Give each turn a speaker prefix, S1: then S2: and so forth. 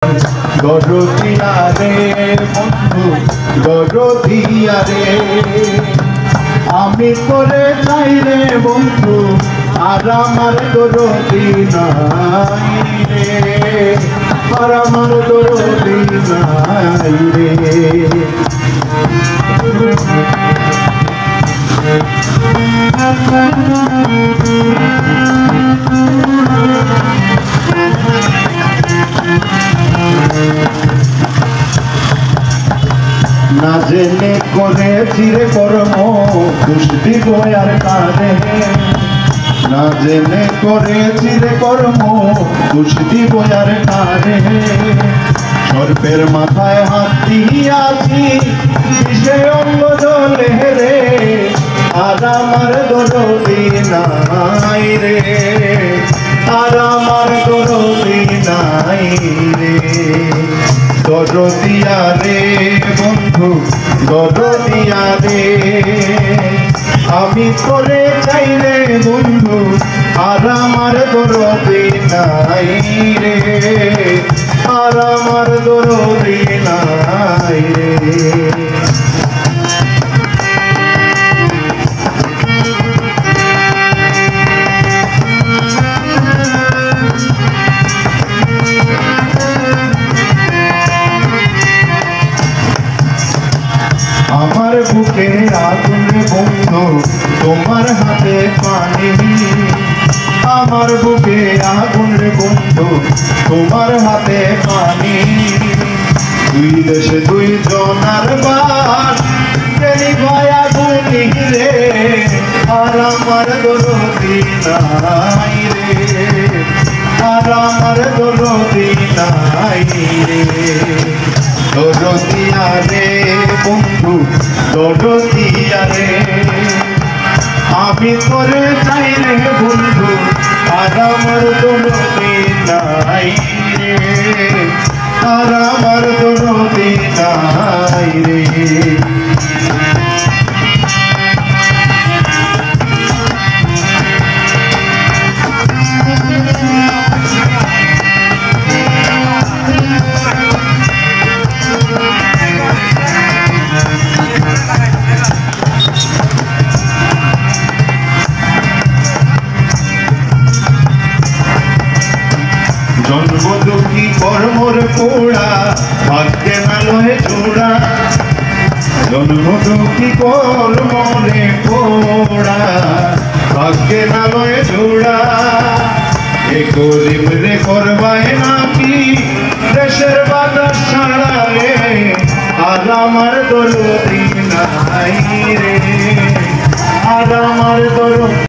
S1: দরদিয়া রে বন্ধু দরদিয়া রে, আমি তোরে চাই রে বন্ধু আর আমার দরদি নাই রে, আর আমার দরদি নাই রে। না জেনে করেছি রে কর্ম দোষ দিব আর কারে, না জেনে করেছি রে কর্ম দোষ দিব আর কারে। সর্পের মাথায় হাত দিয়াছি বিষে অঙ্গ জলে রে, আর আমার দরদি নাই রে, আর আমার দরদি নাই রে। দরদিয়া রে বন্ধু দরদিয়া রে, আমি তোরে চাই রে বন্ধু আর আমার দরদি নাই রে, আর আমার দরদি নাই রে। আমার বুকে আগুন বন্ধু তোমার হাতে পানি, আমার বুকে আগুন বন্ধু তোমার হাতে পানি। দুই দেশে দুই জনার বাস তেলি ভাই আগুনি রে, আর আমার দরদি নাই রে, আর আমার দরদি নাই রে। দরদিয়া রে বন্ধু দরদিয়া রে, আমি তোরে চাই রে বন্ধু আর আমার দরদি নাই রে, আর আমার দরদি নাই রে। জন্ম দুঃখী কর্মর পোড়া ভাগ্যে না লয়ে জোড়া, জন্ম দুঃখী কর্মরে পোড়া ভাগ্যে না লয়ে জোড়া। এ গরিব রে করবায় নাকি দেশের বাজার ছাড়া রে, আর আমার দরদি নাই রে,